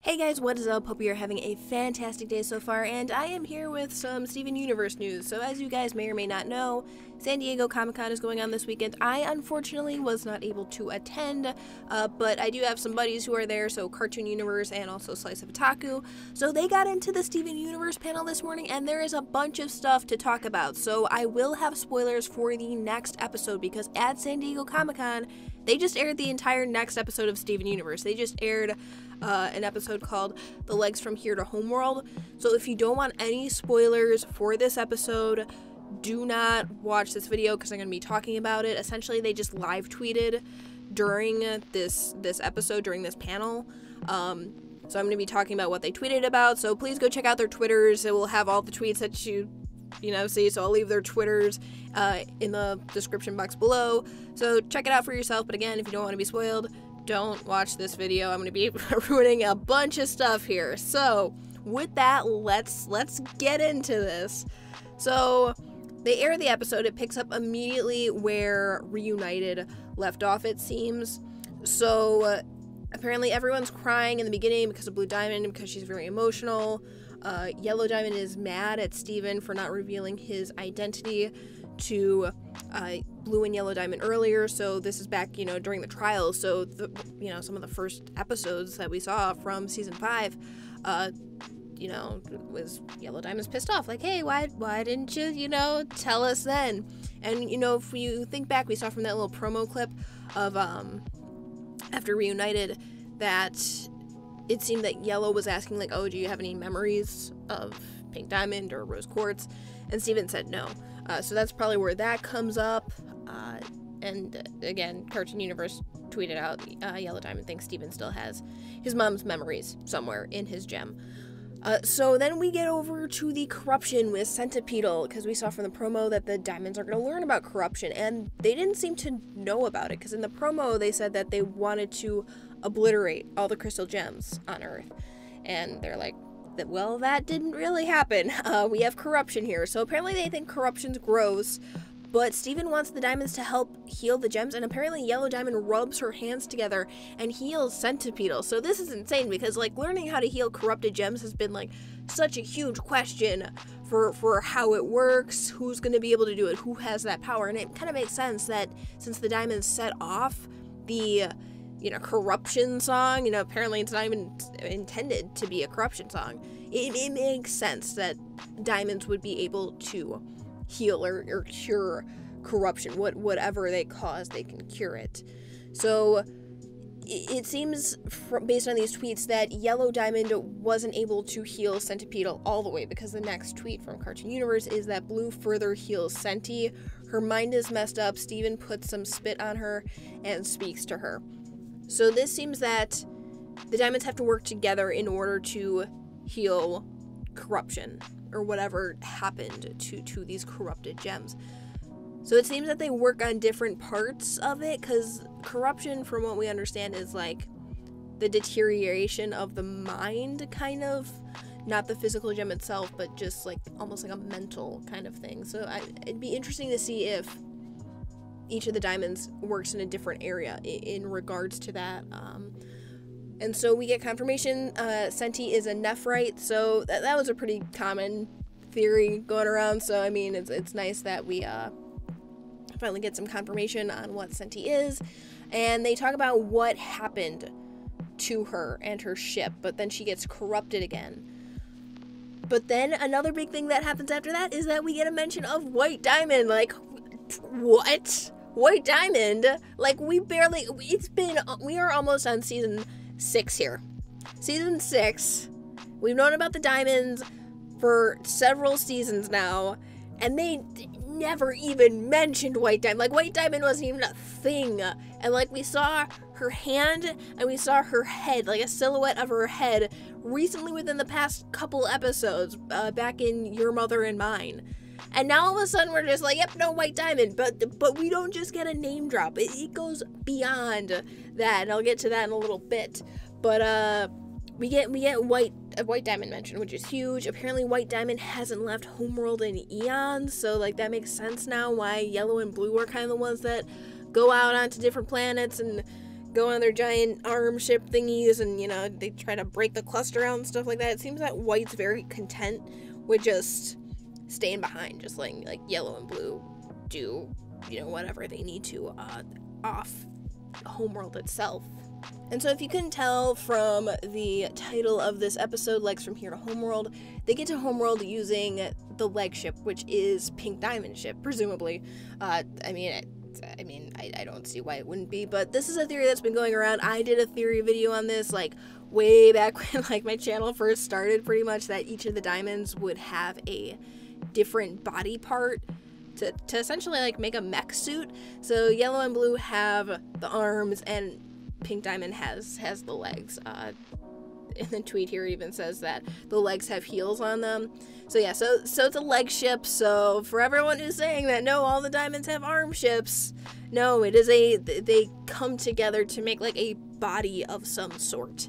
Hey guys, what is up? Hope you're having a fantastic day so far, and I am here with some Steven Universe news. So as you guys may or may not know, San Diego Comic-Con is going on this weekend. I unfortunately was not able to attend, but I do have some buddies who are there, so Cartoon Universe and also Slice of Otaku. So they got into the Steven Universe panel this morning, and there is a bunch of stuff to talk about. So I will have spoilers for the next episode, because at San Diego Comic-Con, they just aired the entire next episode of Steven Universe. They just aired an episode called The Legs from Here to Homeworld. So if you don't want any spoilers for this episode, do not watch this video because I'm going to be talking about it. Essentially, they just live tweeted during this episode, during this panel. So I'm going to be talking about what they tweeted about. So please go check out their Twitters. It will have all the tweets that you see. So I'll leave their Twitters in the description box below. So check it out for yourself. But again, if you don't want to be spoiled, don't watch this video. I'm going to be ruining a bunch of stuff here. So with that, let's get into this. So they air the episode. It picks up immediately where Reunited left off, it seems. So apparently everyone's crying in the beginning because of Blue Diamond, because she's very emotional. Yellow Diamond is mad at Steven for not revealing his identity to Blue and Yellow Diamond earlier. So this is back, during the trials. So some of the first episodes that we saw from season 5, was Yellow Diamond's pissed off, like, hey, why didn't you, tell us then? And if you think back, we saw from that little promo clip of after Reunited that it seemed that Yellow was asking, like, oh, do you have any memories of Pink Diamond or Rose Quartz? And Steven said no. So that's probably where that comes up. And again, Cartoon Universe tweeted out, Yellow Diamond thinks Steven still has his mom's memories somewhere in his gem. So then we get over to the corruption with Centipedal, because we saw from the promo that the Diamonds are going to learn about corruption, and they didn't seem to know about it, because in the promo they said that they wanted to obliterate all the crystal gems on Earth. And they're like, well, that didn't really happen. We have corruption here. So apparently they think corruption's gross, but Steven wants the Diamonds to help heal the gems, and apparently Yellow Diamond rubs her hands together and heals Centipedal. So this is insane, because learning how to heal corrupted gems has been such a huge question for how it works, who's going to be able to do it, who has that power. And it kind of makes sense that since the Diamonds set off the corruption song, apparently it's not even intended to be a corruption song. It makes sense that Diamonds would be able to heal or cure corruption. Whatever they cause, they can cure it. So it seems, based on these tweets, that Yellow Diamond wasn't able to heal Centipedal all the way, because the next tweet from Cartoon Universe is that Blue further heals Senti. Her mind is messed up. Steven puts some spit on her and speaks to her. So this seems that the Diamonds have to work together in order to heal corruption, or whatever happened to these corrupted gems. So it seems that they work on different parts of it, because corruption, from what we understand, is the deterioration of the mind, kind of. Not the physical gem itself, but just almost like a mental kind of thing. So it'd be interesting to see if each of the Diamonds works in a different area in regards to that. And so we get confirmation Senti is a Nephrite, so that was a pretty common theory going around. So I mean, it's nice that we finally get some confirmation on what Senti is. And they talk about what happened to her and her ship, but then she gets corrupted again. But then another big thing that happens after that is that we get a mention of White Diamond. What? White Diamond? We are almost on season 6 here. Season 6. We've known about the Diamonds for several seasons now, and they never even mentioned White Diamond. White Diamond wasn't even a thing. And we saw her hand and we saw her head, a silhouette of her head recently within the past couple episodes, back in Your Mother and Mine. And now all of a sudden we're just like, yep, no White Diamond. But we don't just get a name drop. It goes beyond that, and I'll get to that in a little bit. But we get a White Diamond mention, which is huge. Apparently White Diamond hasn't left Homeworld in eons, so that makes sense now why Yellow and Blue are kind of the ones that go out onto different planets and go on their giant arm ship thingies and, you know, they try to break the cluster out and stuff like that. It seems that White's very content with just staying behind, just letting, like, Yellow and Blue do, you know, whatever they need to off Homeworld itself. And so if you couldn't tell from the title of this episode, Legs from Here to Homeworld, they get to Homeworld using the leg ship, which is Pink Diamond ship, presumably. I don't see why it wouldn't be, but this is a theory that's been going around. I did a theory video on this, like, way back when, like, my channel first started, pretty much, that each of the diamonds would have a different body part to essentially, like, make a mech suit. So Yellow and Blue have the arms, and Pink Diamond has the legs. In the tweet here, it even says that the legs have heels on them. So yeah, so it's a leg ship. So for everyone who's saying that, no, all the diamonds have arm ships, no, it is they come together to make, like, a body of some sort,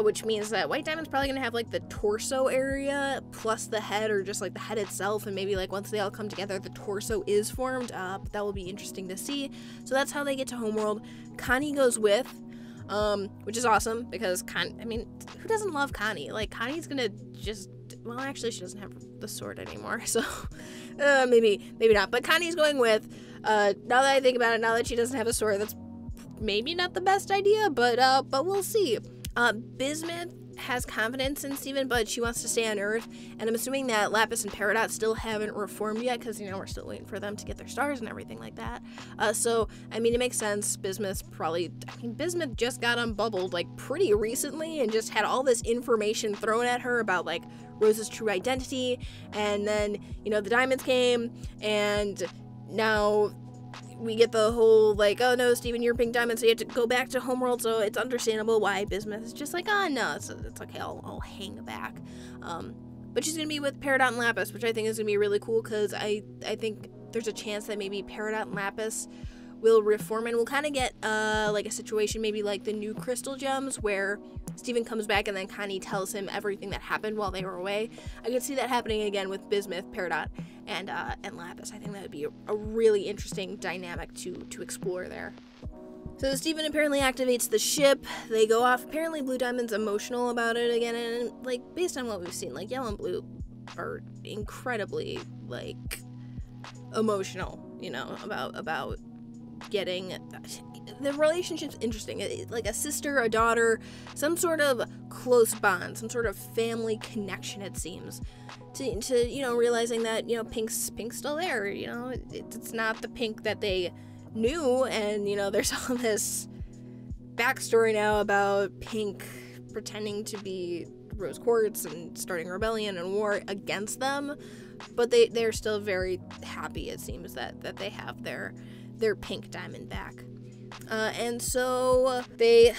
which means that White Diamond's probably gonna have, like, the torso area plus the head, or just, like, the head itself, and maybe, like, once they all come together, the torso is formed. But that will be interesting to see. So that's how they get to Homeworld. Connie goes with, which is awesome, because who doesn't love Connie? Like, Connie's gonna just, well, actually, she doesn't have the sword anymore, so maybe not, but Connie's going with. Now that I think about it, now that she doesn't have a sword, that's maybe not the best idea, but we'll see. Bismuth has confidence in Steven, but she wants to stay on Earth, and I'm assuming that Lapis and Peridot still haven't reformed yet, because, you know, we're still waiting for them to get their stars and everything like that. So, I mean, it makes sense. Bismuth just got unbubbled, like, pretty recently, and just had all this information thrown at her about, like, Rose's true identity, and then, you know, the diamonds came, and now we get the whole, like, oh no, Steven, you're Pink Diamond, so you have to go back to Homeworld, so it's understandable why Bismuth is just like, oh no, it's okay, I'll hang back. But she's gonna be with Peridot and Lapis, which I think is gonna be really cool, because I think there's a chance that maybe Peridot and Lapis will reform, and we'll kind of get, like, a situation maybe like the new Crystal Gems, where Steven comes back and then Connie tells him everything that happened while they were away. I could see that happening again with Bismuth, Peridot, and Lapis. I think that would be a really interesting dynamic to explore there. So Steven apparently activates the ship. They go off. Apparently Blue Diamond's emotional about it again, and, like, based on what we've seen, like, Yellow and Blue are incredibly, like, emotional, you know, about getting the relationship's interesting. Like a sister, a daughter, some sort of close bond, some sort of family connection, it seems, to you know, realizing that, you know, Pink's still there, you know, it's not the Pink that they knew. And, you know, there's all this backstory now about Pink pretending to be Rose Quartz and starting rebellion and war against them, but they're still very happy, it seems, that they have their Pink Diamond back. And so they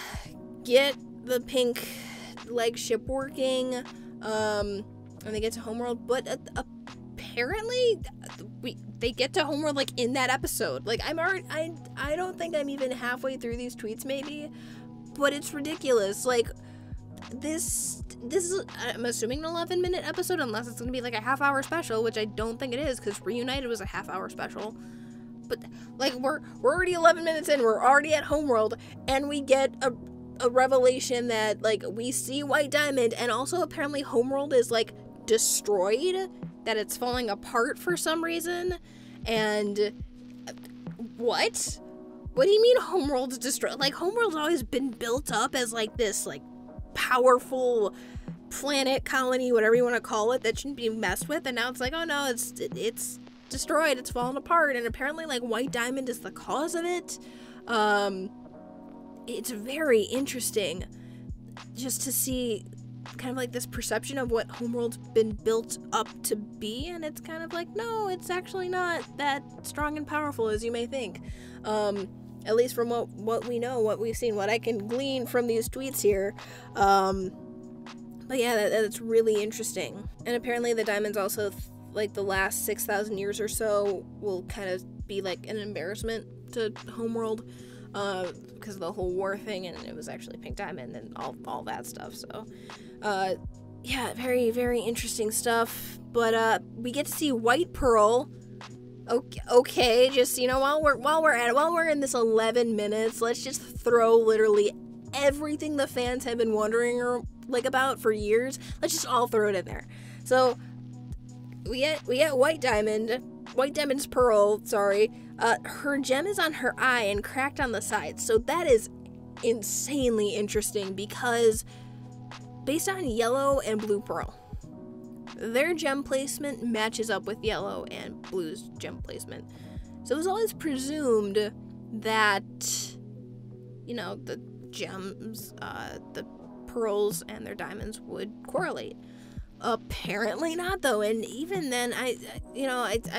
get the Pink leg ship working, and they get to Homeworld, but apparently they get to Homeworld, like, in that episode. Like, I don't think I'm even halfway through these tweets, maybe, but it's ridiculous. Like, this is, I'm assuming, an 11-minute episode, unless it's gonna be like a half-hour special, which I don't think it is, because Reunited was a half-hour special. But, like, we're already 11 minutes in, we're already at Homeworld, and we get a revelation that, like, we see White Diamond, and also apparently Homeworld is, like, destroyed, that it's falling apart for some reason. And what do you mean Homeworld's destroyed? Like, Homeworld's always been built up as, like, this, like, powerful planet, colony, whatever you want to call it, that shouldn't be messed with, and now it's like, oh no, it's destroyed, it's fallen apart, and apparently, like, White Diamond is the cause of it. It's very interesting just to see kind of, like, this perception of what Homeworld's been built up to be, and it's kind of like, no, it's actually not that strong and powerful as you may think. At least from what we know, what we've seen, what I can glean from these tweets here. But yeah, that's really interesting. And apparently the diamonds also, like, the last 6,000 years or so will kind of be, like, an embarrassment to Homeworld, because of the whole war thing, and it was actually Pink Diamond and all that stuff. So yeah, very, very interesting stuff. But we get to see White Pearl Okay, just, while we're in this 11 minutes, let's just throw literally everything the fans have been wondering about for years. Let's just all throw it in there. So we get White Diamond's pearl, sorry. Her gem is on her eye and cracked on the side. So that is insanely interesting because based on Yellow and Blue Pearl, their gem placement matches up with Yellow and Blue's gem placement. So it was always presumed that, the gems, the pearls and their diamonds would correlate. Apparently not, though. And even then, I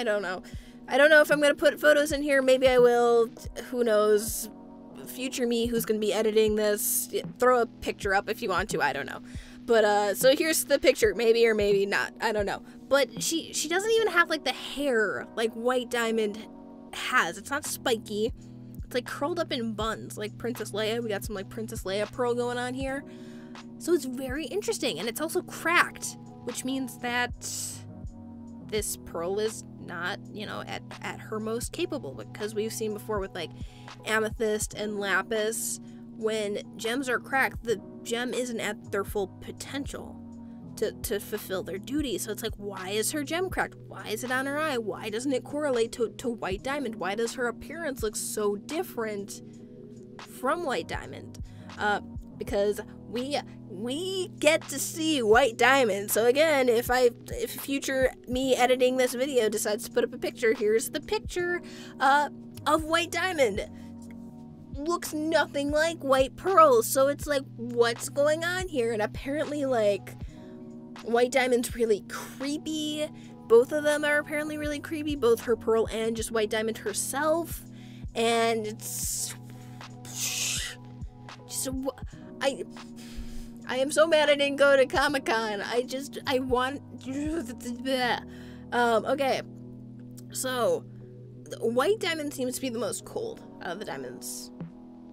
don't know. I don't know if I'm going to put photos in here. Maybe I will. Who knows? Future me who's going to be editing this. Throw a picture up if you want to. I don't know. But, so here's the picture. Maybe or maybe not. I don't know. But she doesn't even have, the hair like White Diamond has. It's not spiky. It's, curled up in buns, like Princess Leia. We got some, Princess Leia pearl going on here. So it's very interesting. And it's also cracked, which means that this pearl is not, at her most capable. Because we've seen before with, amethyst and lapis, when gems are cracked, the gem isn't at their full potential to fulfill their duty. So it's why is her gem cracked? Why is it on her eye? Why doesn't it correlate to White Diamond? Why does her appearance look so different from White Diamond? Because we get to see White Diamond. So again, if future me editing this video decides to put up a picture, here's the picture of White Diamond. Looks nothing like White Pearl. So it's what's going on here? And apparently White Diamond's really creepy. Both of them are apparently really creepy, both her pearl and just White Diamond herself. And it's just I am so mad I didn't go to Comic-Con. I want okay. So White Diamond seems to be the most cold out of the diamonds.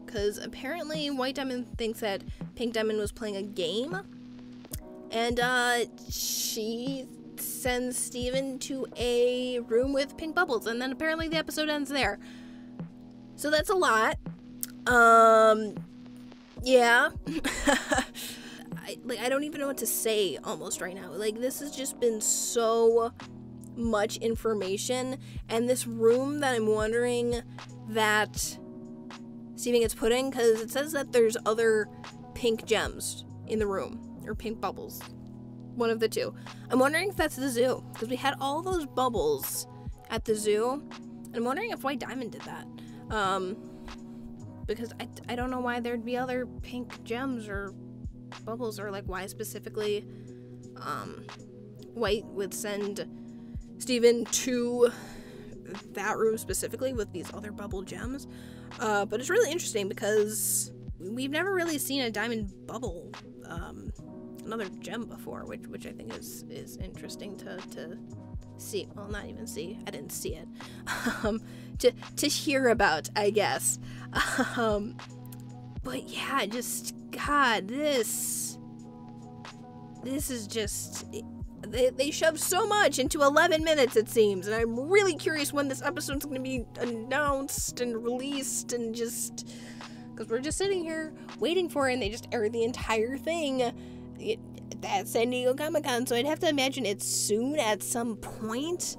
Because apparently White Diamond thinks that Pink Diamond was playing a game. And she sends Steven to a room with pink bubbles. And then apparently the episode ends there. So that's a lot. Yeah. I don't even know what to say almost right now. This has just been so much information. And this room that I'm wondering that Steven gets put in, because it says that there's other pink gems in the room, or pink bubbles. One of the two. I'm wondering if that's the zoo, because we had all those bubbles at the zoo. And I'm wondering if White Diamond did that. Because I don't know why there'd be other pink gems or bubbles, or why specifically White would send Steven to that room specifically with these other bubble gems. But it's really interesting because we've never really seen a diamond bubble, another gem before, which I think is interesting to see. Well, not even see. I didn't see it. To hear about, I guess. But yeah, just God, this is just. They shoved so much into 11 minutes, it seems, and I'm really curious when this episode's going to be announced and released, and just because we're just sitting here waiting for it, and they just aired the entire thing at San Diego Comic-Con, so I'd have to imagine it's soon at some point,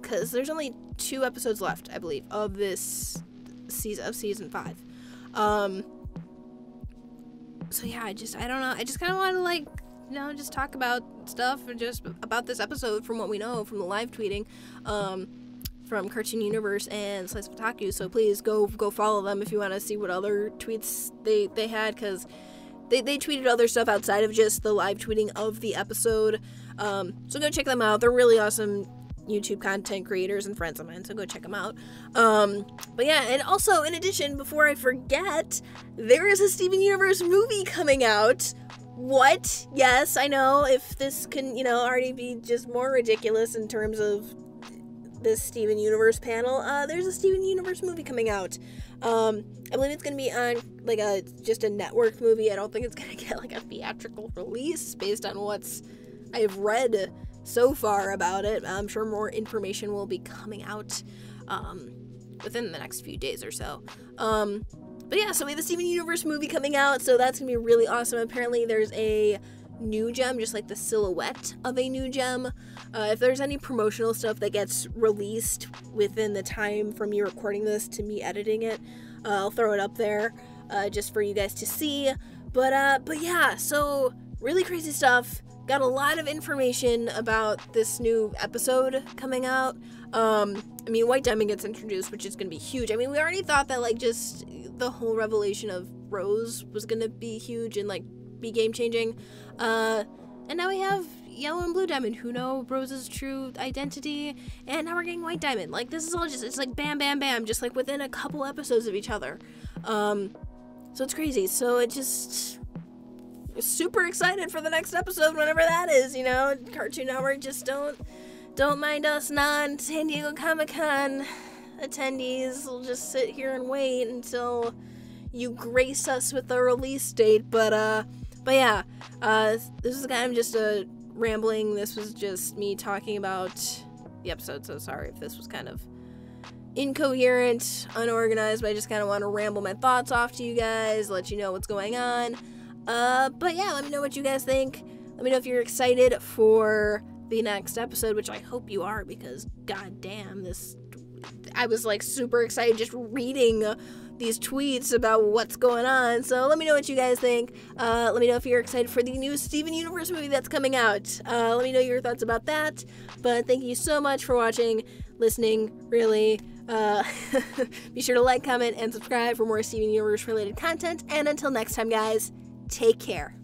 because there's only 2 episodes left, I believe, of this season 5. So yeah, I don't know, I just kind of want to just talk about stuff, or just about this episode from what we know from the live tweeting from Cartoon Universe and Slice of Otaku. So please go follow them if you want to see what other tweets they had, because they tweeted other stuff outside of just the live tweeting of the episode. So go check them out. They're really awesome YouTube content creators and friends of mine, so go check them out. But yeah, and also, in addition, before I forget, there is a Steven Universe movie coming out. What? Yes, I know, if this can, already be just more ridiculous in terms of this Steven Universe panel, there's a Steven Universe movie coming out. I believe it's gonna be on, just a network movie. I don't think it's gonna get, a theatrical release based on I've read so far about it. I'm sure more information will be coming out within the next few days or so. But yeah, so we have the Steven Universe movie coming out, so that's gonna be really awesome. Apparently there's a new gem, just like the silhouette of a new gem. If there's any promotional stuff that gets released within the time from me recording this to me editing it, I'll throw it up there just for you guys to see. But yeah, so really crazy stuff. Got a lot of information about this new episode coming out. I mean, White Diamond gets introduced, which is going to be huge. I mean, we already thought that, like, just the whole revelation of Rose was going to be huge and, like, be game-changing. And now we have Yellow and Blue Diamond, who know Rose's true identity, and now we're getting White Diamond. Like, this is all just, it's like bam, bam, bam, just, like, within a couple episodes of each other. So it's crazy. So it just... super excited for the next episode, whenever that is, you know. Cartoon Network, just don't mind us non-San Diego Comic-Con attendees. We'll just sit here and wait until you grace us with a release date. But yeah, this is kind of just a rambling. This was just me talking about the episode, so sorry if this was kind of incoherent, unorganized, but I just kind of want to ramble my thoughts off to you guys, let you know what's going on. But yeah, let me know what you guys think. Let me know if you're excited for the next episode, which I hope you are, because goddamn, I was like super excited just reading these tweets about what's going on. So let me know what you guys think. Let me know if you're excited for the new Steven Universe movie that's coming out. Let me know your thoughts about that. But thank you so much for watching, listening, really. Be sure to like, comment, and subscribe for more Steven Universe related content. And until next time, guys, take care.